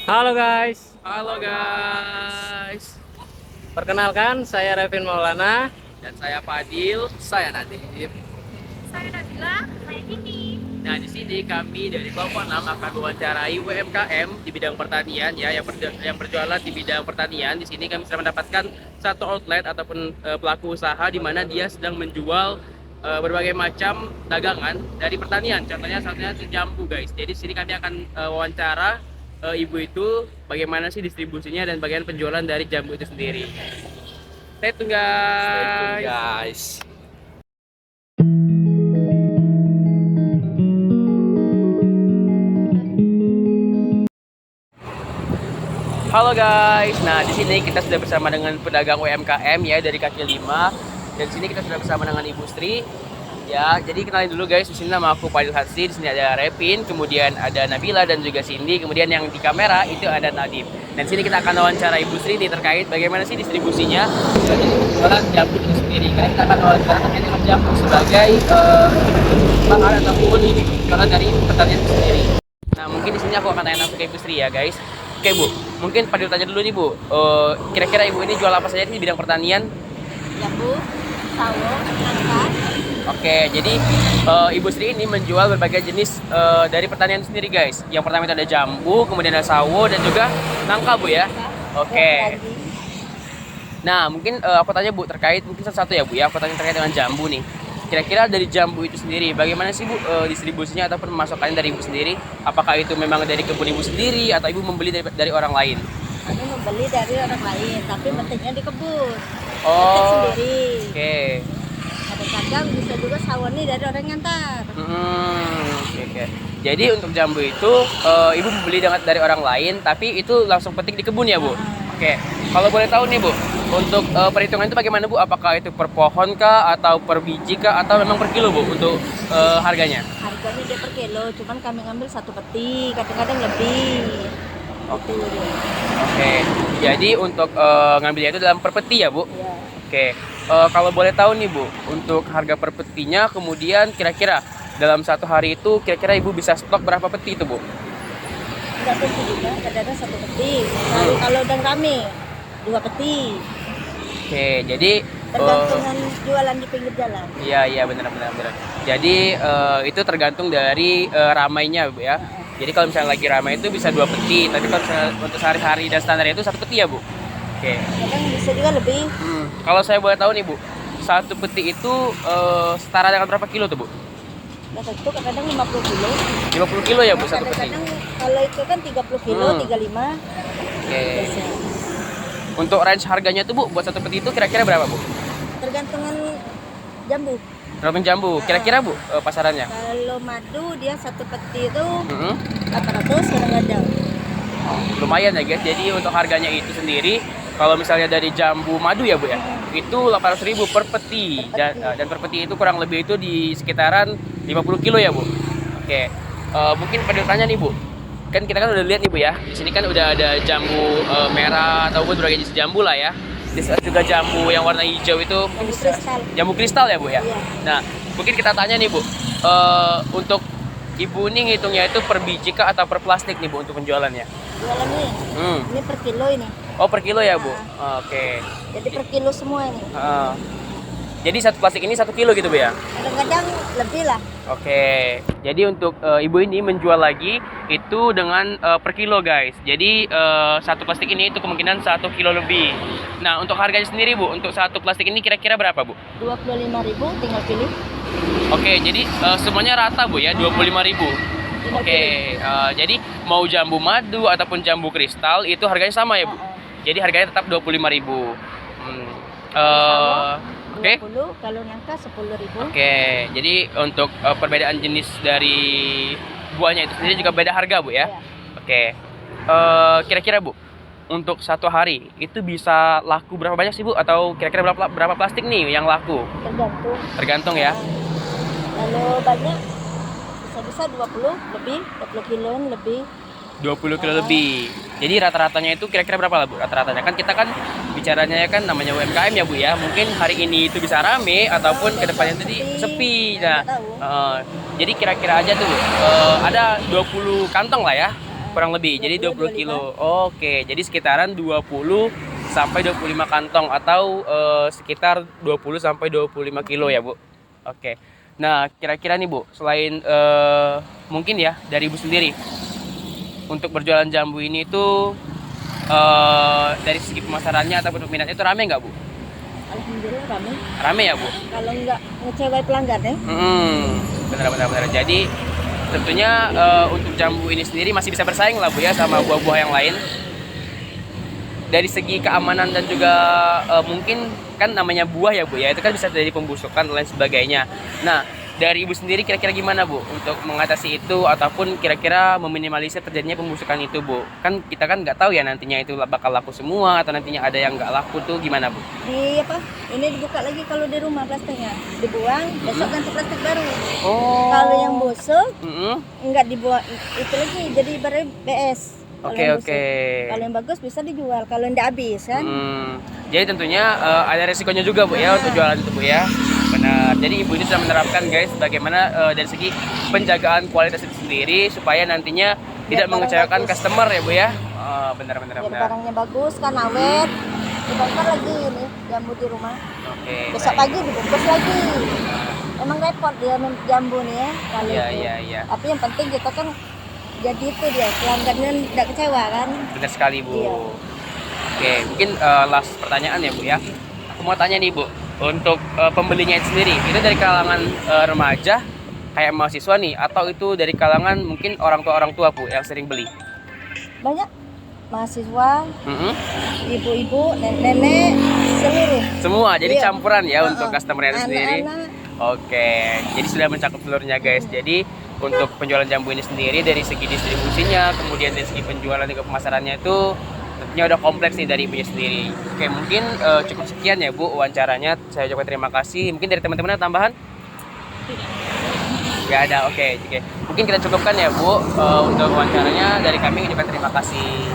Halo guys, Halo guys, perkenalkan saya Revin Maulana. dan saya Fadil, saya Nadif. Saya Nabila, saya Kiki. Nah, di sini kami dari kelompok 6 akan mewawancarai UMKM di bidang pertanian ya, yang berjualan di bidang pertanian. Di sini kami sedang mendapatkan satu outlet ataupun pelaku usaha di mana dia sedang menjual berbagai macam dagangan dari pertanian. Contohnya satunya itu jambu guys. Jadi di sini kami akan wawancara ibu itu bagaimana sih distribusinya dan bagian penjualan dari jambu itu sendiri. Stay tune Stay tune guys. guys. Halo guys. Nah, di sini kita sudah bersama dengan pedagang UMKM ya dari kaki lima. Dan di sini kita sudah bersama dengan Ibu Sri. Ya, jadi kenalin dulu guys. Di sini nama aku Fadil Hatsi. Di sini ada Repin, kemudian ada Nabila dan juga Cindy. Kemudian yang di kamera itu ada Nadif. Dan sini kita akan wawancara Ibu Sri nih terkait bagaimana sih distribusinya dari jualan jambu itu sendiri. Karena kita akan wawancara terkait dengan jambu sebagai bahan ataupun jualan dari pertanian itu sendiri. Nah, mungkin di sini aku akan tanya langsung ke Ibu Sri ya, guys. Oke, Bu. Mungkin Fadil tanya dulu nih, Bu. Kira-kira Ibu ini jual apa saja di bidang pertanian? Jambu, sawo, nangka. Oke, jadi Ibu Sri ini menjual berbagai jenis dari pertanian sendiri, guys. Yang pertama itu ada jambu, kemudian ada sawo dan juga nangka, Bu ya. Oke. Lagi. Nah, mungkin aku tanya Bu terkait mungkin satu-satu ya, Bu ya. Aku tanya terkait dengan jambu nih. Kira-kira dari jambu itu sendiri, bagaimana sih Bu distribusinya ataupun pemasakannya dari Ibu sendiri? Apakah itu memang dari kebun Ibu sendiri atau Ibu membeli dari orang lain? Ini membeli dari orang lain, tapi pentingnya di kebun. Petik Oh, sendiri. oke. Kadang-kadang bisa juga sawo nih dari orang ngantar. Oke, oke. Jadi untuk jambu itu Ibu membeli dari orang lain, tapi itu langsung petik di kebun ya Bu? Oke. Kalau boleh tahu nih Bu, untuk perhitungan itu bagaimana Bu? Apakah itu per pohon kah, atau per biji kah, atau memang per kilo Bu untuk harganya? Harganya dia per kilo, cuman kami ngambil satu peti, kadang-kadang lebih. Itu dia. Oke. Jadi untuk ngambilnya itu dalam per peti ya Bu? Ya. Oke. Kalau boleh tahu nih Bu, untuk harga per petinya, kemudian kira-kira dalam satu hari itu kira-kira Ibu bisa stok berapa peti itu Bu? Enggak tentu juga, kadang-kadang satu peti. Lalu kalau udah rame, dua peti. Oke, jadi Tergantungan jualan di pinggir jalan. iya iya benar benar benar. Jadi itu tergantung dari ramainya Bu ya. Jadi kalau misalnya lagi ramai itu bisa dua peti, tapi kalau misalnya untuk sehari-hari dan standar itu satu peti ya Bu. Oke. Kadang bisa juga lebih. Kalau saya boleh tahu nih Bu, satu peti itu setara dengan berapa kilo tuh Bu? Nggak tentu, kadang 50 kilo. 50 kilo ya Bu satu peti. Kadang-kadang kalau itu kan 30 kilo, 35 Oke. biasa. Untuk range harganya tuh Bu buat satu peti itu kira-kira berapa Bu? Tergantungan jambu. Tergantung jambu. Kira-kira Bu pasarannya? Kalau madu dia satu peti itu Mm-mm. 800 kadang-kadang. Lumayan ya guys. Jadi untuk harganya itu sendiri, kalau misalnya dari jambu madu ya Bu ya, itu 800.000 per peti. Dan per peti itu kurang lebih itu di sekitaran 50 kilo ya Bu. Oke. Mungkin pada tanya nih Bu, kan kita kan udah lihat nih Bu ya, di sini kan udah ada jambu merah ataupun berbagai jenis jambu lah ya. Di saat juga jambu yang warna hijau itu mungkin Jambu kristal. jambu kristal ya Bu ya. Iya. Nah, mungkin kita tanya nih Bu, untuk Ibu ini ngitungnya itu per biji kah atau per plastik nih Bu untuk penjualannya? Jualan nih. Hmm. Ini per kilo ini. Oh per kilo ya Bu? Oke. Jadi per kilo semua ini. Jadi satu plastik ini 1 kilo gitu Bu ya? Kadang-kadang lebih lah. Oke, jadi untuk ibu ini menjual lagi itu dengan per kilo guys. Jadi satu plastik ini itu kemungkinan 1 kilo lebih. Nah untuk harganya sendiri Bu, untuk satu plastik ini kira-kira berapa Bu? 25.000 tinggal pilih. Oke, jadi semuanya rata Bu ya, 25.000. Oke, jadi mau jambu madu ataupun jambu kristal itu harganya sama ya Bu? Jadi harganya tetap 25.000. Oke. 20, kalau nangka 10.000. Oke, jadi untuk perbedaan jenis dari buahnya itu sendiri juga beda harga Bu ya? Iya. Oke, kira-kira Bu, untuk satu hari itu bisa laku berapa banyak sih Bu? Atau kira-kira berapa plastik nih yang laku? Tergantung. Tergantung ya. Kalau banyak bisa-bisa 20 lebih, 20 kiloan lebih. 20 kilo lebih. Jadi rata-ratanya itu kira-kira berapa lah Bu? Rata-ratanya kan kita kan bicaranya ya kan namanya UMKM ya Bu ya. Mungkin hari ini itu bisa rame ataupun kedepannya tadi sepi. Nah, Nggak tahu. jadi kira-kira aja tuh Bu, ada 20 kantong lah ya. Kurang lebih, jadi 20 kilo. Oke, jadi sekitaran 20 sampai 25 kantong atau sekitar 20 sampai 25 kilo ya, Bu. Oke. Nah, kira-kira nih, Bu, selain mungkin ya dari Ibu sendiri untuk berjualan jambu ini itu dari segi pemasarannya ataupun peminatnya itu rame nggak, Bu? Alhamdulillah rame. Rame ya, Bu? Kalau nggak ngecewai pelanggan ya. Benar. Jadi tentunya untuk jambu ini sendiri masih bisa bersaing lah, Bu ya, sama buah-buah yang lain. Dari segi keamanan dan juga mungkin kan namanya buah ya, Bu ya, itu kan bisa dari pembusukan dan lain sebagainya. Nah, dari Ibu sendiri kira-kira gimana, Bu, untuk mengatasi itu ataupun kira-kira meminimalisir terjadinya pembusukan itu, Bu? Kan kita kan nggak tahu ya nantinya itu bakal laku semua atau nantinya ada yang nggak laku tuh gimana, Bu? Ini dibuka lagi kalau di rumah plastiknya, dibuang, besok ganti plastik baru. Oh. Kalau yang busuk nggak dibuang itu lagi, jadi ibarat BS. Oke. Kalau yang bagus bisa dijual, kalau yang tidak habis kan. Jadi tentunya ada resikonya juga, Bu ya, untuk jualan itu, Bu ya. Benar. Jadi Ibu ini sudah menerapkan, guys, bagaimana dari segi penjagaan kualitas itu sendiri supaya nantinya tidak mengecewakan customer ya, Bu ya. Benar. Biar barangnya bagus kan, awet. Dibakar lagi ini jambu di rumah. Oke. Besok pagi dibungkus lagi. Emang repot dia jambu nih ya. Iya. Tapi yang penting kita kan jadi itu dia pelanggannya tidak kecewa kan. Benar sekali, Bu. Iya. Oke, mungkin last pertanyaan ya, Bu ya. Aku mau tanya nih, Bu, untuk pembelinya itu sendiri, itu dari kalangan remaja kayak mahasiswa nih, atau itu dari kalangan mungkin orang tua Bu yang sering beli? Banyak mahasiswa, ibu-ibu, nenek-nenek, seluruh. Semua, jadi Iya. campuran ya untuk customer-nya itu sendiri. Anak-anak. Oke, jadi sudah mencakup seluruhnya, guys. Jadi untuk penjualan jambu ini sendiri dari segi distribusinya, kemudian dari segi penjualan juga pemasarannya itu tentunya udah kompleks nih dari Ibunya sendiri. Oke, mungkin cukup sekian ya, Bu, wawancaranya. Saya ucapkan terima kasih. Mungkin dari teman-teman ada tambahan? Tidak ada. Oke. Mungkin kita cukupkan ya, Bu, untuk wawancaranya. Dari kami ucapkan terima kasih.